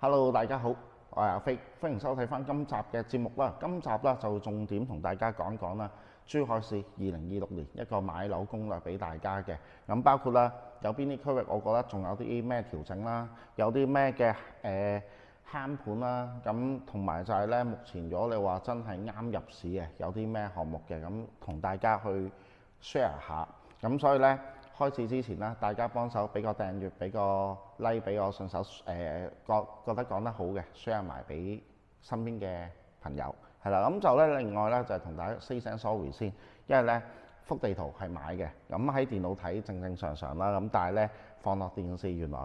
Hello，大家好，我係阿飛，歡迎收睇翻今集嘅節目啦。今集啦就重點同大家講講啦，珠海市2026年一個買樓攻略俾大家嘅。咁包括啦，有邊啲區域我覺得仲有啲咩調整啦，有啲咩嘅慳盤啦，咁同埋就係咧，目前如果你話真係啱入市嘅，有啲咩項目嘅，咁同大家去 share 下。咁所以咧，開始之前啦，大家幫手俾個訂閱，俾個 like 俾我，順手覺得講得好嘅 share 埋俾身邊嘅朋友，係啦。咁就咧，另外咧就係同大家 say 聲 sorry 先，因為咧幅地圖係買嘅，咁喺電腦睇正正常常啦，咁但係咧放落電視原來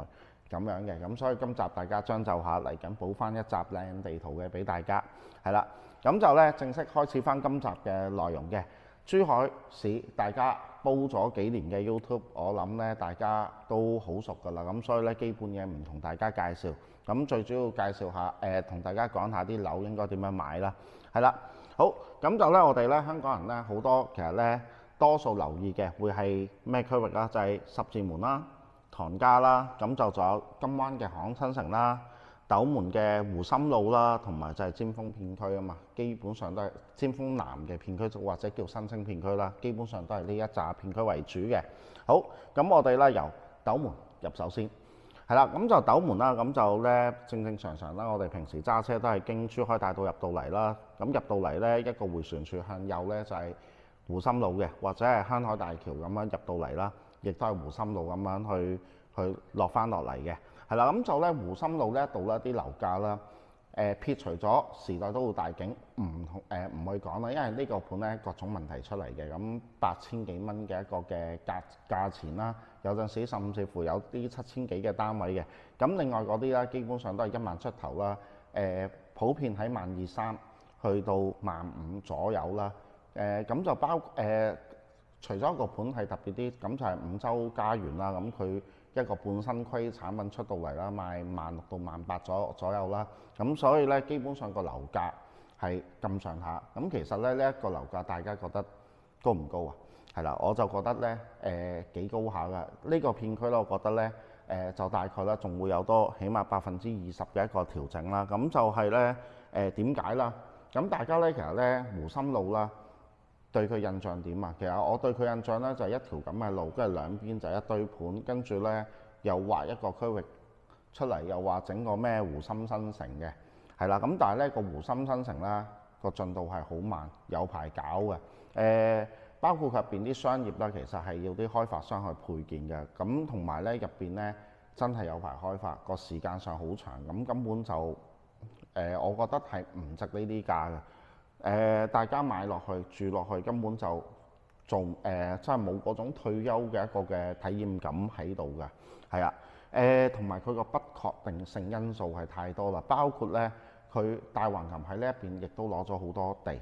咁樣嘅，咁所以今集大家將就下，嚟緊補翻一集靚地圖嘅俾大家，係啦。咁就咧正式開始翻今集嘅內容嘅。珠海市大家煲咗幾年嘅 YouTube， 我諗咧大家都好熟㗎啦，咁所以咧基本嘢唔同大家介紹，咁最主要介紹下同大家講下啲樓應該點樣買啦，係啦。好，咁就咧我哋咧香港人咧好多其實咧多數留意嘅會係咩區域啦？就係十字門啦、唐家啦，咁就仲有金灣嘅航空新城啦、斗門嘅湖心路啦，同埋就係尖峰片區啊嘛，基本上都係尖峰南嘅片區，或者叫新興片區啦，基本上都係呢一紮片區為主嘅。好，咁我哋咧由斗門入手先，係啦，咁就斗門啦，咁就咧正正常常啦，我哋平時揸車都係經珠海大道入到嚟啦，咁入到嚟咧一個迴旋處向右咧就係湖心路嘅，或者係香海大橋咁樣入到嚟啦，亦都係湖心路咁樣去落翻落嚟嘅。係啦，咁就咧湖心路呢一度咧啲樓價啦，撇除咗時代都會大景唔去講啦，因為呢個盤咧各種問題出嚟嘅，咁8000幾蚊嘅一個嘅價錢啦，有陣時甚至乎有啲7000幾嘅單位嘅，咁另外嗰啲咧基本上都係1萬出頭啦，普遍喺12300去到15000左右啦，咁就除咗一個盤係特別啲，咁就係五洲家園啦，咁佢一個半新規產品出到嚟啦，賣16000到18000左右啦，咁所以咧基本上個樓價係咁上下，咁其實咧呢一個樓價大家覺得高唔高啊？係啦，我就覺得咧幾高下㗎，呢個片區咧我覺得咧就大概咧仲會有多起碼20%嘅一個調整啦，咁就係咧點解啦？咁大家咧其實咧湖心路啦。對佢印象點啊？其實我對佢印象咧就係一條咁嘅路，跟住兩邊就一堆盤，跟住咧又劃一個區域出嚟，又話整個咩湖心新城嘅，係啦。咁但係咧個湖心新城咧個進度係好慢，有排搞嘅。包括入邊啲商業咧，其實係要啲開發商去配建嘅。咁同埋咧入邊咧真係有排開發，個時間上好長，咁根本就我覺得係唔值呢啲價嘅。大家買落去住落去根本就做真係冇嗰種退休嘅一個嘅體驗感喺度㗎，係啊，同埋佢個不確定性因素係太多啦，包括咧佢大橫琴喺呢一邊亦都攞咗好多地，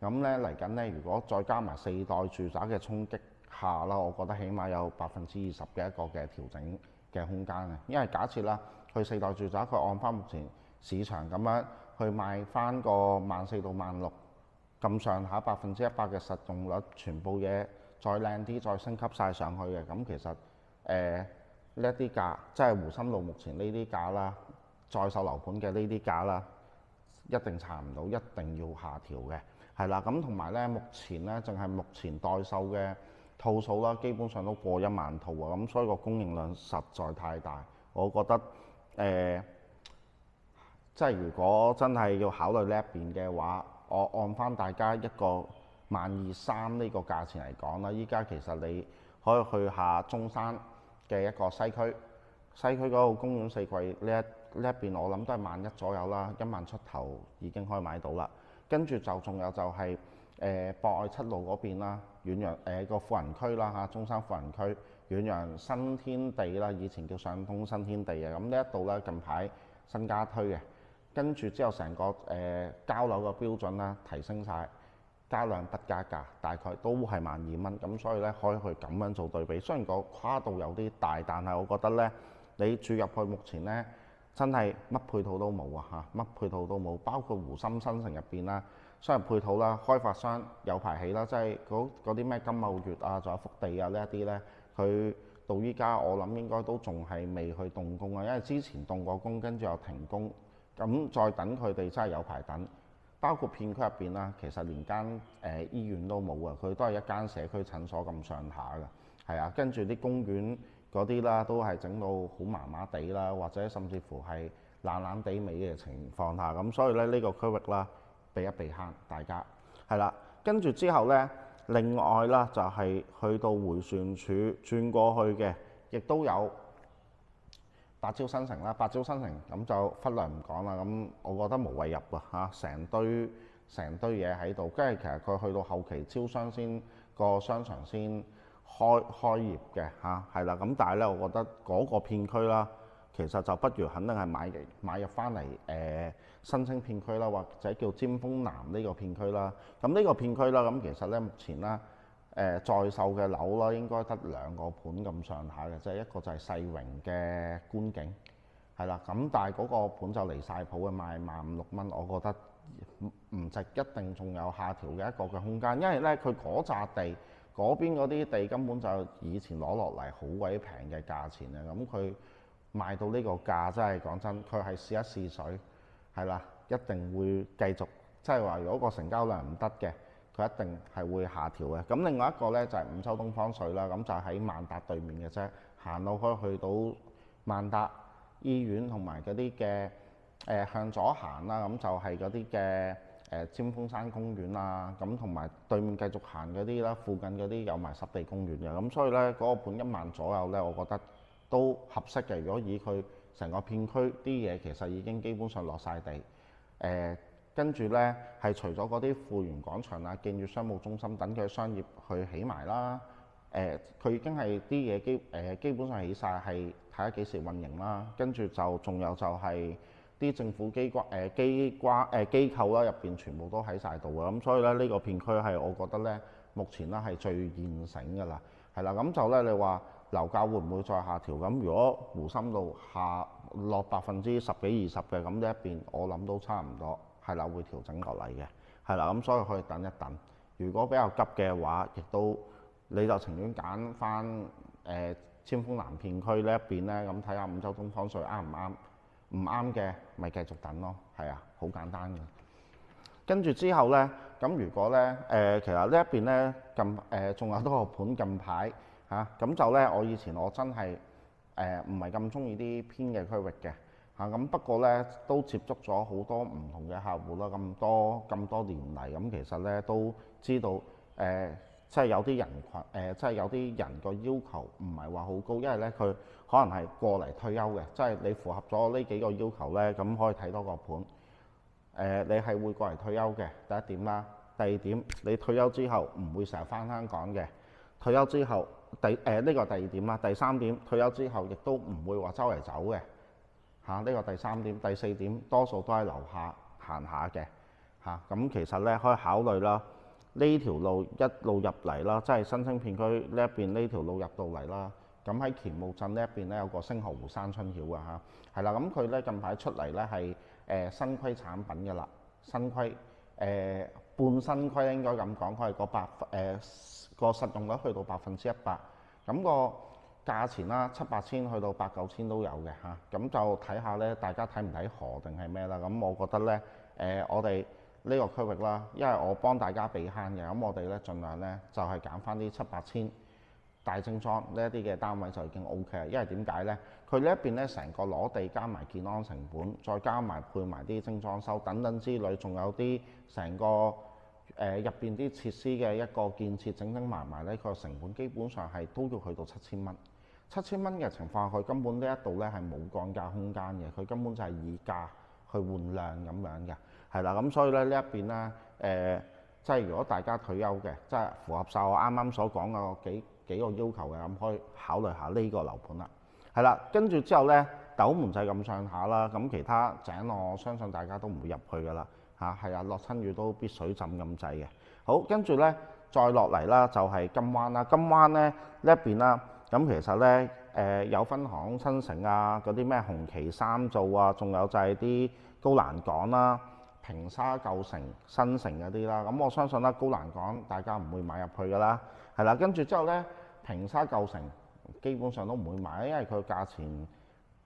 咁咧嚟緊咧如果再加埋4代住宅嘅衝擊下啦，我覺得起碼有20%嘅一個嘅調整嘅空間嘅，因為假設啦，佢4代住宅佢按翻目前市場咁樣去賣翻個14000到16000。咁上下100%嘅實用率，全部嘢再靚啲，再升級晒上去嘅，咁其實呢一啲價，即係湖心路目前呢啲價啦，在售樓盤嘅呢啲價啦，一定查唔到，一定要下調嘅，係啦。咁同埋咧，目前咧淨係目前待售嘅套數啦，基本上都過1萬套啊，咁所以個供應量實在太大，我覺得即係如果真係要考慮呢一邊嘅話，我按翻大家一個12300呢個價錢嚟講啦，依家其實你可以去下中山嘅一個西區，西區嗰個公園四季呢一邊，我諗都係11000左右啦，1萬出頭已經可以買到啦。跟住就仲有就係博愛七路嗰邊啦，遠洋個富人區啦嚇，中山富人區遠洋新天地啦，以前叫上東新天地嘅，咁呢一度咧近排新加推嘅。跟住之後，成個交樓嘅標準啦提升晒，加量不加價，大概都係12000蚊。咁所以咧可以去咁樣做對比。雖然個跨度有啲大，但係我覺得咧，你住入去目前咧真係乜配套都冇啊嚇，乜配套都冇。包括湖心新城入邊啦，商業配套啦，開發商有排起啦，即係嗰啲咩金茂悅啊，仲有福地啊呢一啲咧，佢到依家我諗應該都仲係未去動工啊，因為之前動過工，跟住又停工，咁再等佢哋真係有排等。包括片區入邊啦，其實連間醫院都冇啊，佢都係一間社區診所咁上下㗎，係啊，跟住啲公園嗰啲啦，都係整到好麻麻地啦，或者甚至乎係爛爛地尾嘅情況下，咁所以咧呢個區域啦，避一避慳大家係啦。跟住之後咧，另外啦就係去到迴旋處轉過去嘅，亦都有八招新城啦。八招新城咁就忽略唔講啦，咁我覺得無謂入啊嚇，成堆嘢喺度，跟住其實佢去到後期招商先個商場先開業嘅嚇，係啦。咁但係咧，我覺得嗰個片區啦，其實就不如肯定係買入翻嚟新清片區啦，或者叫尖峰南呢個片區啦。咁呢個片區啦，咁其實咧目前啦在售嘅樓啦，應該得2個盤咁上下嘅啫，一個就係世榮嘅觀景，係啦。咁但係嗰個盤就離晒譜嘅，賣15,000-16,000蚊，我覺得唔值，一定仲有下調嘅一個嘅空間，因為咧佢嗰紮地嗰邊嗰啲地根本就以前攞落嚟好鬼平嘅價錢啊，咁佢賣到呢個價真係講真，佢係試一試水，係啦，一定會繼續，即係話如果個成交量唔得嘅，佢一定係會下調嘅。咁另外一個咧就係五洲東方水啦，咁就喺萬達對面嘅啫，行路可以去到萬達醫院同埋嗰啲嘅向左行啦，咁就係嗰啲嘅尖峰山公園啊，咁同埋對面繼續行嗰啲啦，附近嗰啲有埋濕地公園嘅，咁所以咧嗰個盤1萬左右咧，我覺得都合適嘅。如果以佢成個片區啲嘢，其實已經基本上落晒地，跟住咧係除咗嗰啲富源廣場啊、競悅商務中心等嘅商業去起埋啦，佢已經係啲嘢基本上起晒，係睇下幾時運營啦。跟住就仲有就係啲政府機構啦，入邊全部都喺晒度嘅，咁所以咧呢個片區係我覺得咧目前咧係最現成㗎啦，係啦。咁就咧你話樓價會唔會再下調？咁如果湖心路下落10%幾20嘅，咁呢一邊我諗都差唔多係啦，會調整落嚟嘅，係啦。咁所以可以等一等。如果比較急嘅話，亦都你就情願揀翻尖峰南片區呢一邊咧，咁睇下五洲東方水啱唔啱？唔啱嘅咪繼續等咯，係啊，好簡單嘅。跟住之後咧，咁如果咧其實呢一邊咧仲有多個盤近排嚇，咁就咧我真係唔係咁中意啲偏嘅區域嘅嚇，咁不過咧都接觸咗好多唔同嘅客戶啦，咁多年嚟，咁其實咧都知道即係有啲人群即係有啲人個要求唔係話好高，因為咧佢可能係過嚟退休嘅，即係你符合咗呢幾個要求咧，咁可以睇多個盤。你係會過嚟退休嘅，第一點啦。第二點，你退休之後唔會成日返香港嘅。退休之後，呢個第二點啦。第三點，退休之後亦都唔會話周圍走嘅嚇。呢個第三點。第四點，多數都係樓下行下嘅嚇。咁其實咧可以考慮啦。呢條路一路入嚟啦，即係新清片區呢一邊呢條路入到嚟啦。咁喺乾務鎮呢一邊咧有個星河湖山春曉啊嚇，係啦。咁佢咧近排出嚟咧係新規產品嘅啦，新規半新規應該咁講，佢係個實用率去到100%，咁個價錢啦7-8千去到8-9千都有嘅嚇。咁就睇下咧，大家睇唔睇河定係咩啦？咁我覺得咧我哋呢個區域啦，因為我幫大家避慳嘅，咁我哋咧盡量咧就係揀翻啲7-8千大精裝呢一啲嘅單位就已經 OK 啦。因為點解咧？佢呢一邊咧成個攞地加埋建安成本，再加埋配埋啲精裝修等等之類，仲有啲成個入邊啲設施嘅一個建設整埋埋咧，個成本基本上係都要去到7000蚊。7000蚊嘅情況下，佢根本呢一度咧係冇降價空間嘅，佢根本就係以價去換量咁樣嘅。係啦，咁所以咧呢一邊咧即係如果大家退休嘅，即係符合晒我啱啱所講嘅幾個要求嘅，咁可以考慮下呢個樓盤啦。係啦，跟住之後咧，斗門就係咁上下啦。咁其他井我相信大家都唔會入去噶啦嚇，係啊，落親雨都必水浸咁滯嘅。好，跟住咧再落嚟啦，就係金灣啦。金灣咧呢一邊啦，咁其實咧有分航空新城啊，嗰啲咩紅旗三造啊，仲有就係啲高欄港啦、平沙舊城、新城嗰啲啦。咁我相信啦，高欄港大家唔會買入去噶啦，係啦。跟住之後咧，平沙舊城基本上都唔會買，因為佢價錢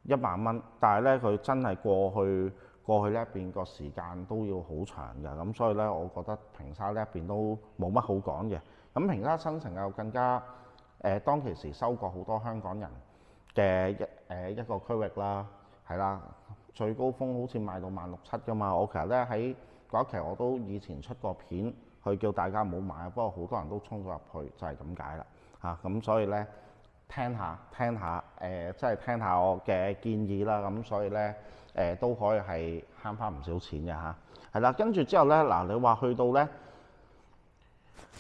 1萬蚊，但係咧佢真係過去呢一邊個時間都要好長嘅，咁所以咧我覺得平沙呢一邊都冇乜好講嘅。咁平沙新城又更加當其時收過好多香港人嘅一個區域啦，係啦，最高峰好似賣到16700㗎嘛。我其實咧喺嗰一期我都以前出過片去叫大家唔好買，不過好多人都衝咗入去，就係咁解啦嚇。咁所以咧聽下即係聽下我嘅建議啦。咁所以咧都可以係慳翻唔少錢嘅嚇。係啦，跟住之後咧嗱，你話去到咧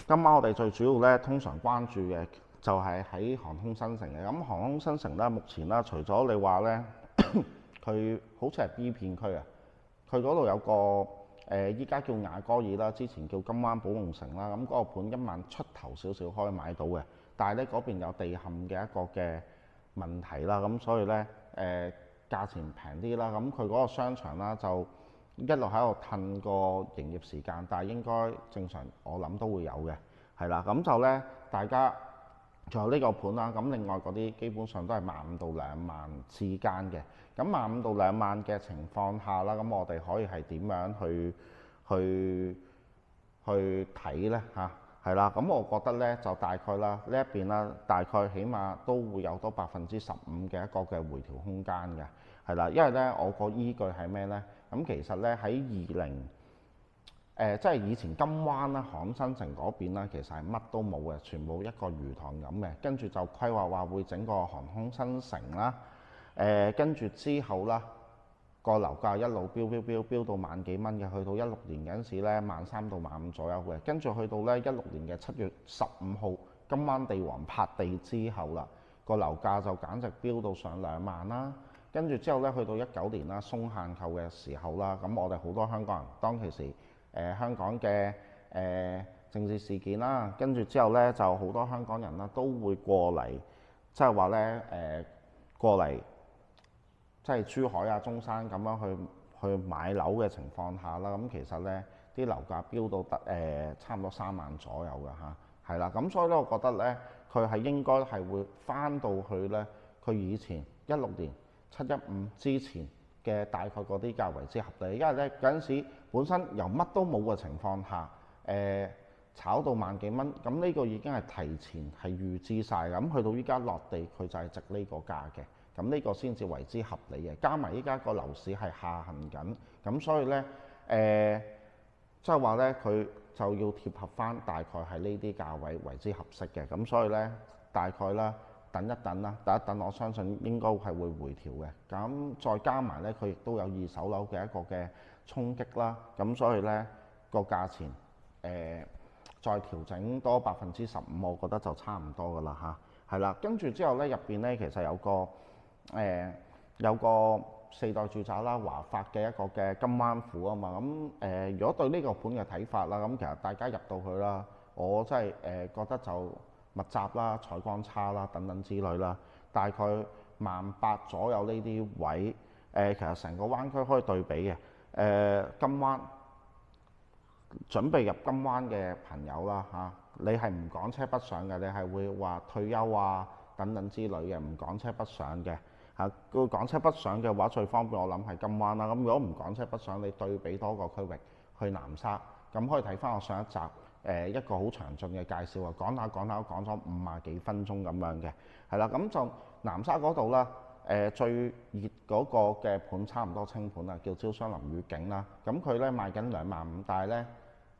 今晚我哋最主要咧通常關注嘅就係喺航空新城嘅。咁航空新城咧目前啦，除咗你話咧佢好似係 B 片區啊，佢嗰度有個依家叫雅戈爾啦，之前叫金灣寶龍城啦。咁嗰個盤1萬出頭少少可以買到嘅，但係咧嗰邊有地陷嘅一個嘅問題啦，咁所以咧價錢平啲啦。咁佢嗰個商場啦就一路喺度褪個營業時間，但係應該正常我諗都會有嘅，係啦。咁就咧大家仲有呢個盤啦。咁另外嗰啲基本上都係15000到2萬之間嘅。咁15000到2萬嘅情況下啦，咁我哋可以係點樣去睇咧嚇？係啦，咁我覺得咧就大概啦呢一邊啦，大概起碼都會有多15%嘅一個嘅回調空間嘅，係啦，因為咧我個依據係咩咧？咁其實咧喺即係以前金灣啦、航空新城嗰邊啦，其實係乜都冇嘅，全部一個魚塘咁嘅，跟住就規劃話會整個航空新城啦。跟住之後啦，個樓價一路飆到萬幾蚊嘅，去到16年嗰陣時咧13000到15000左右嘅，跟住去到咧16年嘅7月15號，金灣地王拍地之後啦，個樓價就簡直飆到上2萬啦。跟住之後咧，去到19年啦，鬆限購嘅時候啦，咁我哋好多香港人當其時香港嘅政治事件啦，跟住之後咧就好多香港人啦都會過嚟，即係話咧過嚟。即係珠海啊、中山咁樣去買樓嘅情況下啦，咁其實咧啲樓價飆到差唔多3萬左右㗎嚇，係啦，咁所以咧我覺得咧佢係應該係會翻到去咧佢以前16年715之前嘅大概嗰啲價為之合理，因為咧嗰陣時本身由乜都冇嘅情況下，炒到萬幾蚊，咁呢個已經係提前係預知晒，咁去到依家落地佢就係值呢個價嘅。咁呢個先至為之合理嘅，加埋依家個樓市係下行緊，咁所以咧即係話咧佢就要貼合翻大概係呢啲價位為之合適嘅，咁所以咧大概啦等一等啦，等一等，我相信應該係會回調嘅。咁再加埋咧佢亦都有二手樓嘅一個嘅衝擊啦，咁所以咧個價錢再調整多15%，我覺得就差唔多噶啦嚇，係啦。跟住之後咧入邊咧其實有個4代住宅啦，華發嘅一個嘅金灣府啊嘛，咁如果對呢個盤嘅睇法啦，咁其實大家入到去啦，我真係覺得就密集啦、採光差啦等等之類啦，大概18000左右呢啲位，其實成個灣區可以對比嘅，金灣準備入金灣嘅朋友啦嚇，你係唔趕車北上嘅，你係會話退休啊等等之類嘅，唔趕車北上嘅。個趕車北上嘅話，最方便我諗係金灣啦。咁如果唔趕車北上，你對比多個區域去南沙，咁可以睇翻我上一集一個好詳盡嘅介紹啊。講下講咗50幾分鐘咁樣嘅，係啦。咁就南沙嗰度啦，最熱嗰個嘅盤差唔多清盤啦，叫招商林御景啦。咁佢咧賣緊25000，但係咧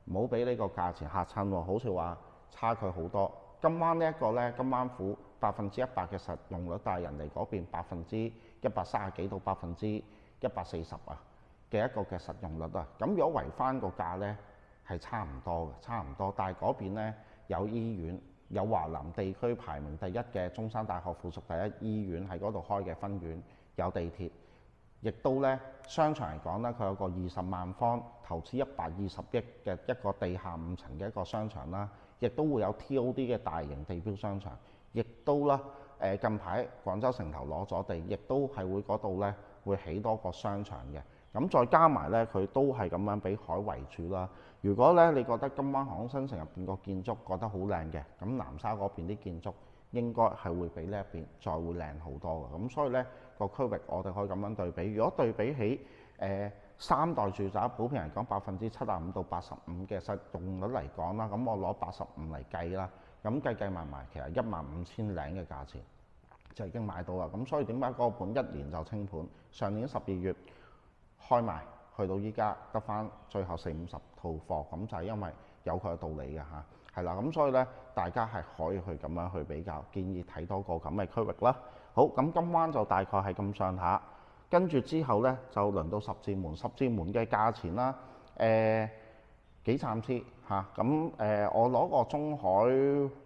唔好俾呢個價錢嚇親喎，好似話差距好多。金灣呢一個咧，金灣府100%嘅實用率，但係人哋嗰邊130幾到140%啊嘅一個嘅實用率啊。咁如果圍翻個價咧係差唔多嘅，差唔多。但係嗰邊咧有醫院，有華南地區排名第一嘅中山大學附屬第一醫院喺嗰度開嘅分院，有地鐵，亦都咧商場嚟講咧，佢有個20萬方投資120億嘅一個地下5層嘅一個商場啦。亦都會有 TOD 嘅大型地標商場，亦都啦近排廣州城投攞咗地，亦都係會嗰度咧會起多個商場嘅。咁再加埋咧，佢都係咁樣俾海圍住啦。如果咧你覺得金灣航空新城入邊個建築覺得好靚嘅，咁南沙嗰邊啲建築應該係會比呢一邊再會靚好多嘅。咁所以呢個區域我哋可以咁樣對比。如果對比起三代住宅，普遍嚟講75%到85%嘅實用率嚟講啦，咁我攞85嚟計啦，咁計埋其實15000零嘅價錢就已經買到啦。咁所以點解嗰個盤1年就清盤？上年12月開賣，去到依家得翻最後40-50套貨，咁就係因為有佢嘅道理嘅嚇，係啦。咁所以呢，大家係可以去咁樣去比較，建議睇多個咁嘅區域啦。好，咁金灣就大概係咁上下。跟住之後呢，就輪到十字門。十字門嘅價錢啦，幾參差嚇。咁我攞個中海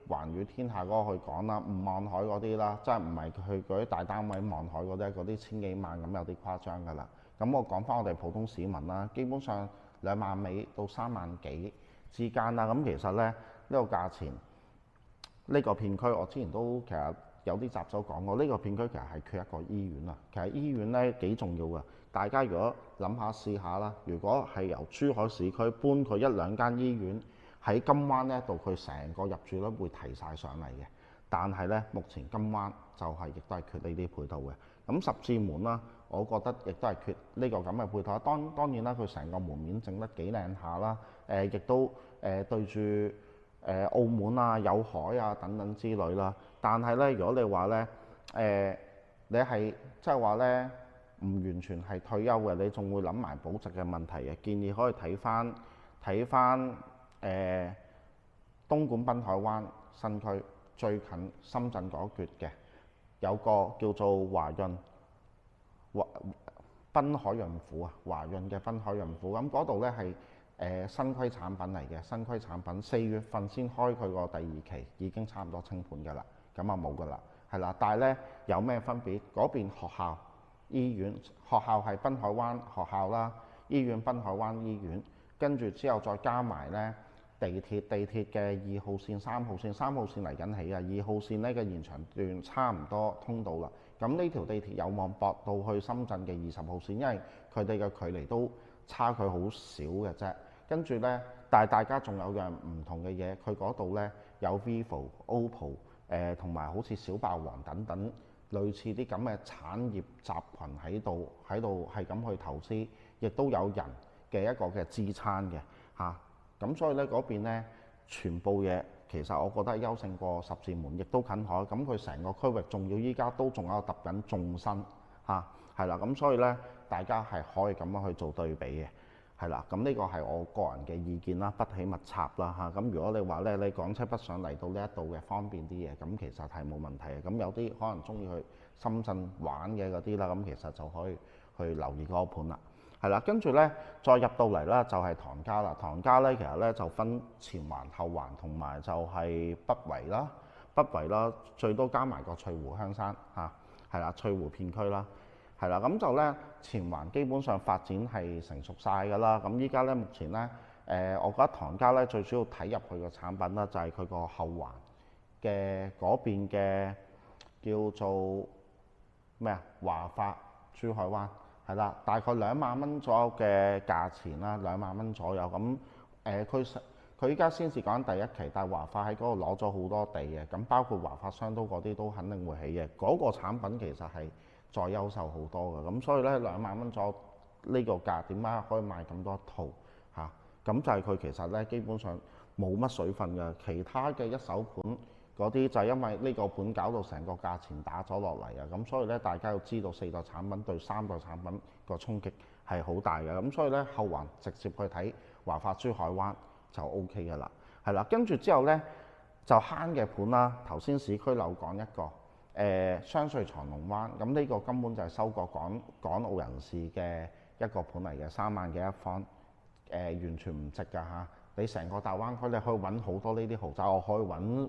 環宇天下嗰個去講啦，唔望海嗰啲啦，即係唔係佢嗰啲大單位望海嗰啲千幾萬咁有啲誇張㗎啦。咁我講翻我哋普通市民啦，基本上2萬尾到3萬幾之間啦。咁其實呢，呢個價錢，呢個片區我之前都其實有啲集數講過，呢個片區其實係缺一個醫院啊。其實醫院呢幾重要㗎，大家如果諗下試下啦，如果係由珠海市區搬佢1-2間醫院喺金灣呢度，佢成個入住率會提晒上嚟嘅。但係呢，目前金灣就係亦都係缺呢啲配套嘅。咁十字門啦，我覺得亦都係缺呢個咁嘅配套。當然啦，佢成個門面整得幾靚下啦，亦都對住澳門啊、有海啊等等之類啦。但係咧，如果你話咧，你係即係話咧，唔完全係退休嘅，你仲會諗埋保值嘅問題嘅，建議可以睇翻東莞濱海灣新區最近深圳嗰橛嘅，有個叫做華潤濱海潤府啊，華潤嘅濱海潤府。咁嗰度咧係新規產品嚟嘅，新規產品4月份先開佢個第2期，已經差唔多清盤㗎啦。咁啊冇㗎啦，係啦。但係咧有咩分別？嗰邊學校、醫院，學校係濱海灣學校啦，醫院濱海灣醫院，跟住之後再加埋咧地鐵嘅2號線、3號線，3號線嚟緊起啊，2號線呢嘅延長段差唔多通到啦。咁呢條地鐵有望駁到去深圳嘅20號線，因為佢哋嘅距離都差距好少嘅啫。跟住咧，但係大家仲有樣唔同嘅嘢，佢嗰度咧有 vivo、OPPO。同埋好似小霸王等等類似啲咁嘅產業集群喺度係咁去投資，亦都有人嘅一個嘅支撐嘅嚇。咁所以咧嗰邊咧全部嘢其實我覺得係優勝過十字門，亦都近海。咁佢成個區域仲要依家都仲有揼緊眾新嚇，係啦。咁所以咧大家係可以咁樣去做對比嘅。係啦，咁呢個係我個人嘅意見啦，不喜勿插啦嚇。咁如果你話咧，你港車北上嚟到呢一度嘅方便啲嘢，咁其實係冇問題嘅。咁有啲可能中意去深圳玩嘅嗰啲啦，咁其實就可以去留意嗰個盤啦。係啦，跟住咧再入到嚟啦，就係唐家啦。唐家咧其實咧就分前環、後環同埋就係北圍啦，北圍啦，最多加埋個翠湖香山嚇，係啦，翠湖片區啦。係啦，咁就咧前環基本上發展係成熟晒㗎啦。咁依家咧目前咧，我覺得唐家咧最主要睇入去個產品啦，就係佢個後環嘅嗰邊嘅叫做咩啊？華發珠海灣係啦，大概2萬蚊左右嘅價錢啦，2萬蚊左右。咁佢依家先至講緊第1期，但係華發喺嗰度攞咗好多地嘅，咁包括華發商都嗰啲都肯定會起嘅。嗰個產品其實係再優秀好多嘅，咁所以咧2萬蚊左右呢個價，點解可以賣咁多套嚇？咁就係佢其實咧基本上冇乜水分嘅，其他嘅一手盤嗰啲就係因為呢個盤搞到成個價錢打咗落嚟啊。咁所以咧大家要知道4代產品對3代產品個衝擊係好大嘅。咁所以咧後環直接去睇華發珠海灣就 OK 嘅啦，係啦。跟住之後咧就慳嘅盤啦，頭先市區樓講一個。雙穗長龍灣，咁呢個根本就係收過港澳人士嘅一個盤嚟嘅，3萬幾一方，完全唔值㗎嚇。你成個大灣區你可以揾好多呢啲豪宅，我可以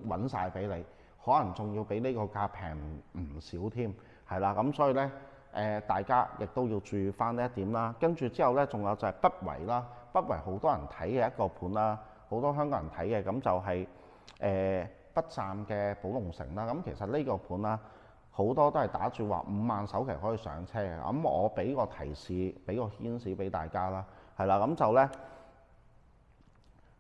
揾晒俾你，可能仲要比呢個價平唔少添，係啦。咁所以呢，大家亦都要注意翻呢一點啦。跟住之後呢，仲有就係北圍啦，北圍好多人睇嘅一個盤啦，好多香港人睇嘅，咁就係北站嘅寶龍城啦。咁其實呢個盤啦，好多都係打住話5萬首期可以上車嘅。咁我俾個提示，俾個牽示俾大家啦，係啦。咁就呢，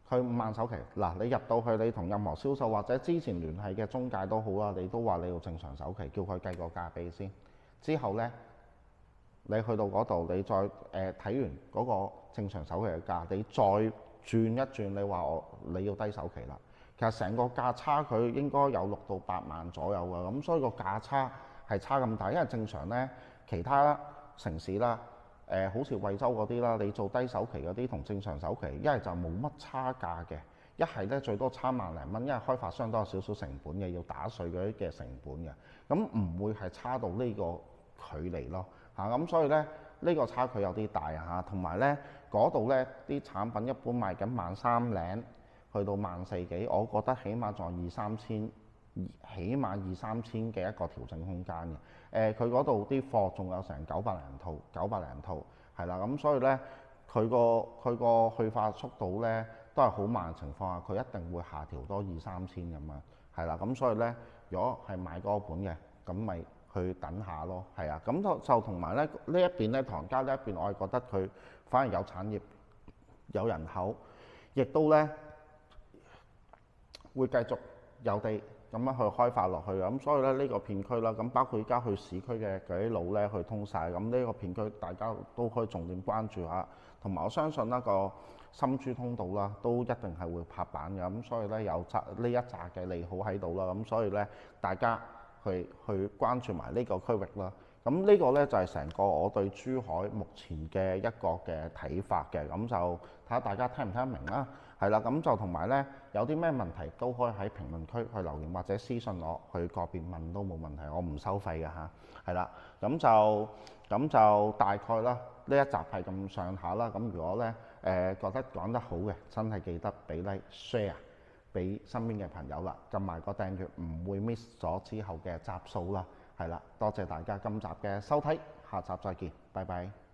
佢5萬首期嗱，你入到去你同任何銷售或者之前聯繫嘅中介都好啦，你都話你要正常首期，叫佢計個價俾先。之後呢，你去到嗰度，你再睇完嗰個正常首期嘅價，你再轉一轉，你話你要低首期啦。其實成個價差佢應該有6到8萬左右㗎，咁所以個價差係差咁大。因為正常呢，其他城市啦，好似惠州嗰啲啦，你做低首期嗰啲同正常首期，一係就冇乜差價嘅，一係咧最多差萬零蚊，因為開發商都有少少成本嘅，要打稅嗰啲嘅成本嘅，咁唔會係差到呢個距離咯嚇。咁所以咧呢個差距有啲大嚇，同埋咧嗰度咧啲產品一般賣緊13,000零去到14,000幾，我覺得起碼仲有2、3千，起碼2、3千嘅一個調整空間嘅。佢嗰度啲貨仲有成900零套係啦，咁所以咧佢個去化速度咧都係好慢嘅情況下，佢一定會下調多2、3千咁樣係啦。咁所以咧，如果係買嗰個本嘅，咁咪去等下咯，係啊。咁就同埋咧呢一邊咧唐家呢一邊，我係覺得佢反而有產業、有人口，亦都咧會繼續有地咁樣去開發落去，咁所以咧呢個片區啦，咁包括而家去市區嘅嗰啲路咧去通晒，咁呢個片區大家都可以重點關注下，同埋我相信呢個深珠通道啦都一定係會拍板嘅，咁所以咧有呢一紮嘅利好喺度啦，咁所以咧大家去關注埋呢個區域啦。咁呢個咧就係成個我對珠海目前嘅一個嘅睇法嘅，咁就睇下大家聽唔聽得明啦。係啦，咁就同埋咧有啲咩問題都可以喺評論區去留言或者私信我，去個別問都冇問題，我唔收費嘅嚇。係啦，咁就大概啦，呢一集係咁上下啦。咁如果咧覺得講得好嘅，真係記得俾 like share 俾身邊嘅朋友啦，撳埋個訂閱，唔會 miss 咗之後嘅集數啦。係啦，多謝大家今集嘅收睇，下集再見，拜拜。